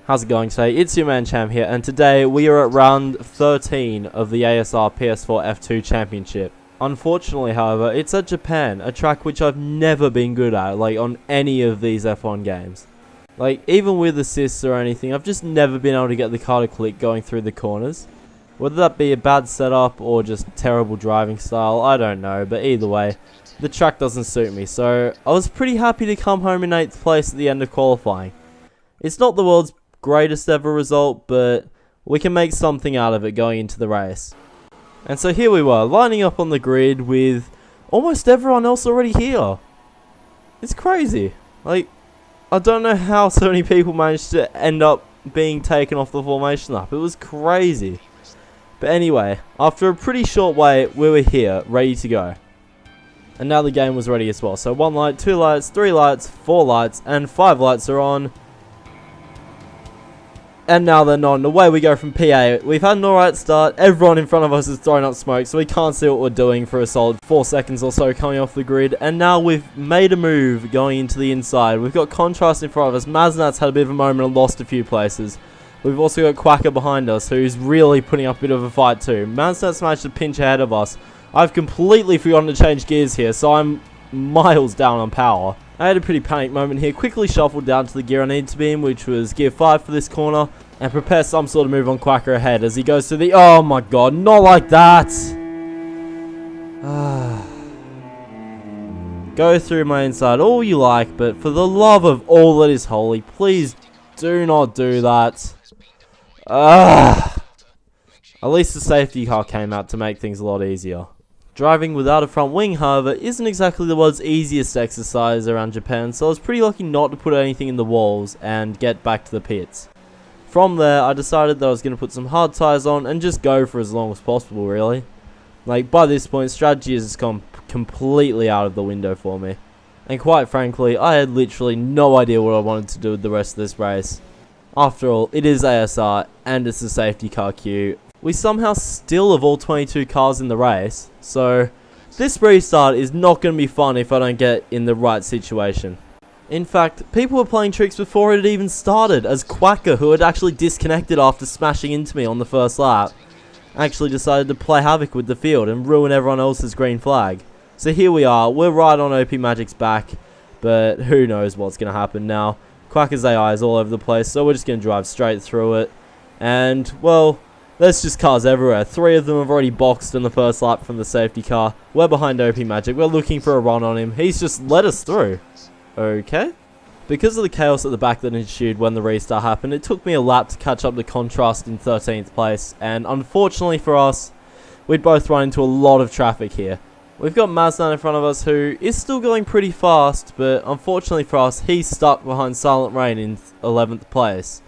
How's it going today? It's your man Cham here, and today we are at round 13 of the ASR PS4 F2 Championship. Unfortunately, however, it's at Japan, a track which I've never been good at, like on any of these F1 games. Like, even with assists or anything, I've just never been able to get the car to click going through the corners. Whether that be a bad setup or just terrible driving style, I don't know, but either way, the track doesn't suit me, so I was pretty happy to come home in 8th place at the end of qualifying. It's not the world's greatest ever result, but we can make something out of it going into the race. And so here we were, lining up on the grid with almost everyone else already here. It's crazy. Like, I don't know how so many people managed to end up being taken off the formation lap. It was crazy. But anyway, after a pretty short wait, we were here, ready to go. And now the game was ready as well. So 1 light, 2 lights, 3 lights, 4 lights, and 5 lights are on. And now they're not. And away we go from P8. We've had an alright start. Everyone in front of us is throwing up smoke, so we can't see what we're doing for a solid 4 seconds or so coming off the grid. And now we've made a move going into the inside. We've got Contrast in front of us. Maznat's had a bit of a moment and lost a few places. We've also got Quacker behind us, who's really putting up a bit of a fight too. Maznat's managed to pinch ahead of us. I've completely forgotten to change gears here, so I'm miles down on power. I had a pretty panic moment here, quickly shuffled down to the gear I needed to be in, which was gear 5 for this corner, and prepare some sort of move on Quacker ahead as he goes to the... Oh my god, not like that! Go through my inside all you like, but for the love of all that is holy, please do not do that. At least the safety car came out to make things a lot easier. Driving without a front wing, however, isn't exactly the world's easiest exercise around Japan, so I was pretty lucky not to put anything in the walls and get back to the pits. From there, I decided that I was going to put some hard tyres on and just go for as long as possible, really. Like, by this point, strategy has come completely out of the window for me. And quite frankly, I had literally no idea what I wanted to do with the rest of this race. After all, it is ASR, and it's a safety car queue. We somehow still have all 22 cars in the race, so this restart is not going to be fun if I don't get in the right situation. In fact, people were playing tricks before it had even started, as Quacker, who had actually disconnected after smashing into me on the first lap, actually decided to play havoc with the field and ruin everyone else's green flag. So here we are, we're right on OP Magic's back, but who knows what's going to happen now. Quacker's AI is all over the place, so we're just going to drive straight through it, and, well... there's just cars everywhere. 3 of them have already boxed in the first lap from the safety car. We're behind OP Magic. We're looking for a run on him. He's just let us through. Okay. Because of the chaos at the back that ensued when the restart happened, it took me a lap to catch up to Contrast in 13th place. And unfortunately for us, we'd both run into a lot of traffic here. We've got Maznat in front of us, who is still going pretty fast, but unfortunately for us, he's stuck behind Silent Rain in 11th place.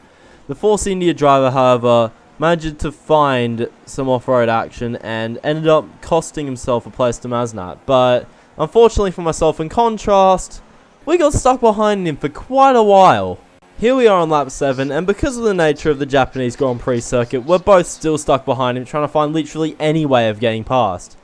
The Force India driver, however, managed to find some off-road action and ended up costing himself a place to Maznat. But unfortunately for myself, in contrast, we got stuck behind him for quite a while. Here we are on lap 7, and because of the nature of the Japanese Grand Prix circuit, we're both still stuck behind him, trying to find literally any way of getting past.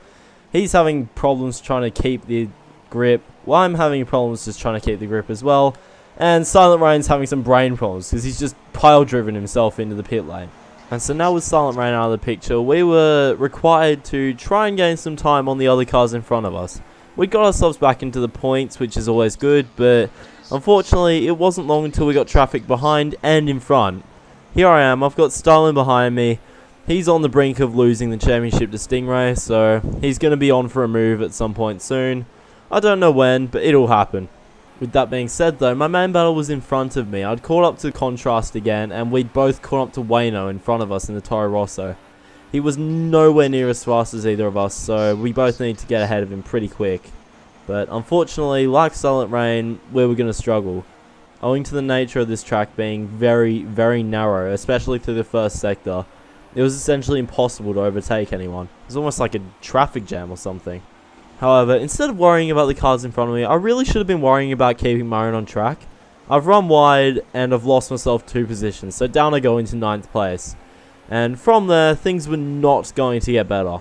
He's having problems trying to keep the grip, well, I'm having problems just trying to keep the grip as well, and Silent Rain's having some brain problems because he's just pile-driven himself into the pit lane. And so now with Silent Rain out of the picture, we were required to try and gain some time on the other cars in front of us. We got ourselves back into the points, which is always good, but unfortunately it wasn't long until we got traffic behind and in front. Here I am, I've got Stalin behind me. He's on the brink of losing the championship to Stingray, so he's going to be on for a move at some point soon. I don't know when, but it'll happen. With that being said though, my main battle was in front of me. I'd caught up to Contrast again, and we'd both caught up to Wayno in front of us in the Toro Rosso. He was nowhere near as fast as either of us, so we both needed to get ahead of him pretty quick. But unfortunately, like Silent Rain, we were going to struggle. Owing to the nature of this track being very, very narrow, especially through the first sector, it was essentially impossible to overtake anyone. It was almost like a traffic jam or something. However, instead of worrying about the cars in front of me, I really should have been worrying about keeping my own on track. I've run wide and I've lost myself 2 positions, so down I go into 9th place. And from there, things were not going to get better.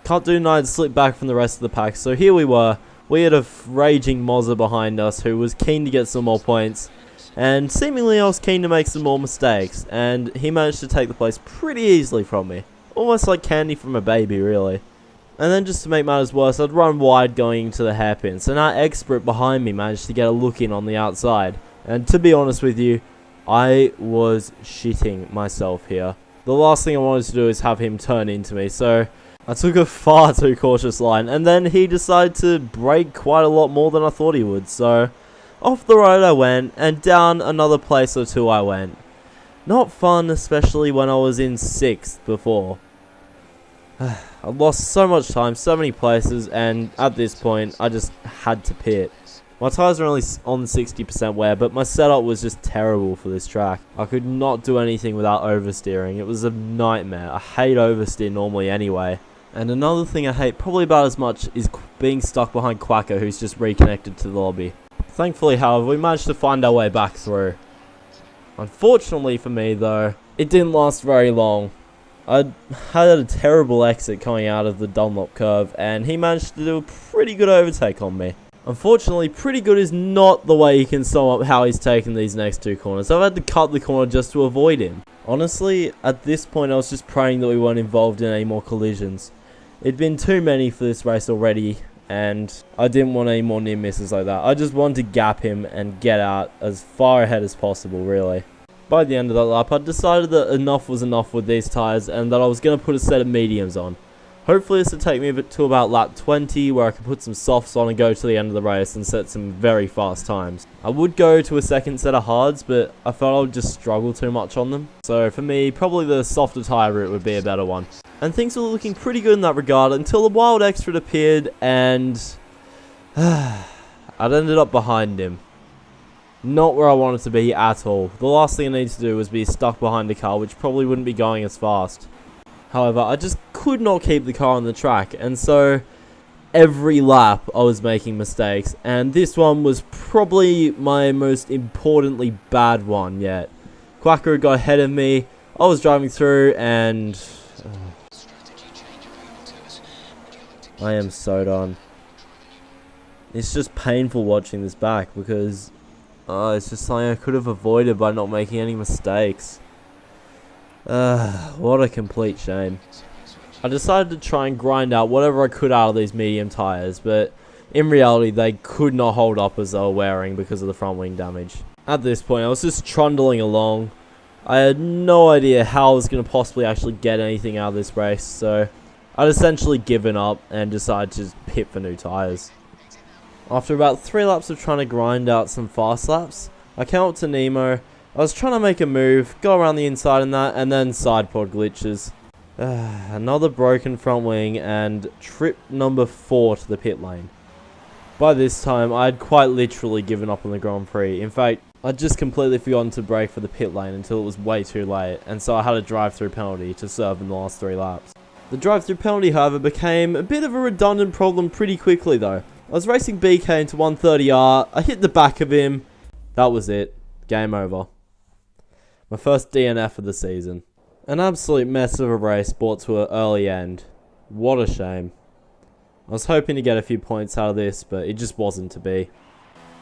Can't do neither slip back from the rest of the pack, so here we were. We had a raging Mozza behind us who was keen to get some more points. and seemingly I was keen to make some more mistakes, and he managed to take the place pretty easily from me. Almost like candy from a baby, really. And then just to make matters worse, I'd run wide going into the hairpin, so now Expert behind me managed to get a look in on the outside. And to be honest with you, I was shitting myself here. The last thing I wanted to do is have him turn into me, so I took a far too cautious line, and then he decided to brake quite a lot more than I thought he would, so off the road I went, and down another place or two I went. Not fun, especially when I was in 6th before. I lost so much time, so many places, and at this point, I just had to pit. My tyres are only on 60% wear, but my setup was just terrible for this track. I could not do anything without oversteering. It was a nightmare. I hate oversteer normally anyway. And another thing I hate probably about as much is being stuck behind Quacker, who's just reconnected to the lobby. Thankfully, however, we managed to find our way back through. Unfortunately for me, though, it didn't last very long. I had a terrible exit coming out of the Dunlop curve, and he managed to do a pretty good overtake on me. Unfortunately, pretty good is not the way you can sum up how he's taken these next 2 corners. I've had to cut the corner just to avoid him. Honestly, at this point I was just praying that we weren't involved in any more collisions. It'd been too many for this race already, and I didn't want any more near misses like that. I just wanted to gap him and get out as far ahead as possible, really. By the end of that lap, I decided that enough was enough with these tyres and that I was going to put a set of mediums on. Hopefully this would take me to about lap 20, where I can put some softs on and go to the end of the race and set some very fast times. I would go to a second set of hards, but I felt I would just struggle too much on them. So for me, probably the softer tyre route would be a better one. And things were looking pretty good in that regard until the wild extra appeared, and I'd ended up behind him. Not where I wanted to be at all. The last thing I needed to do was be stuck behind a car which probably wouldn't be going as fast. However, I just could not keep the car on the track, and so every lap I was making mistakes, and this one was probably my most importantly bad one yet. Quacker got ahead of me, I was driving through, and I am so done. It's just painful watching this back, because it's just something I could have avoided by not making any mistakes. What a complete shame. I decided to try and grind out whatever I could out of these medium tyres, but in reality they could not hold up as they were wearing because of the front wing damage. At this point I was just trundling along. I had no idea how I was going to possibly actually get anything out of this race, so I'd essentially given up and decided to just pit for new tyres. After about 3 laps of trying to grind out some fast laps, I came up to Nemo. I was trying to make a move, go around the inside and that, and then side pod glitches. Another broken front wing and trip number 4 to the pit lane. By this time, I had quite literally given up on the Grand Prix. In fact, I'd just completely forgotten to brake for the pit lane until it was way too late, and so I had a drive-through penalty to serve in the last 3 laps. The drive-through penalty, however, became a bit of a redundant problem pretty quickly though. I was racing BK into 130R, I hit the back of him, that was it, game over. My first DNF of the season. An absolute mess of a race brought to an early end. What a shame. I was hoping to get a few points out of this, but it just wasn't to be.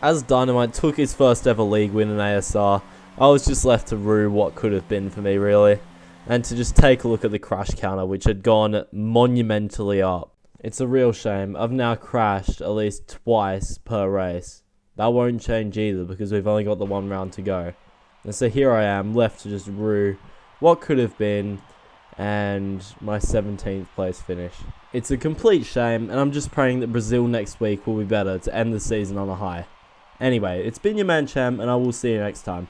As Dynamite took his first ever league win in ASR, I was just left to rue what could have been for me really, and to just take a look at the crash counter which had gone monumentally up. It's a real shame. I've now crashed at least twice per race. That won't change either because we've only got the 1 round to go. And so here I am, left to just rue what could have been, and my 17th place finish. It's a complete shame, and I'm just praying that Brazil next week will be better to end the season on a high. Anyway, it's been your man Cham, and I will see you next time.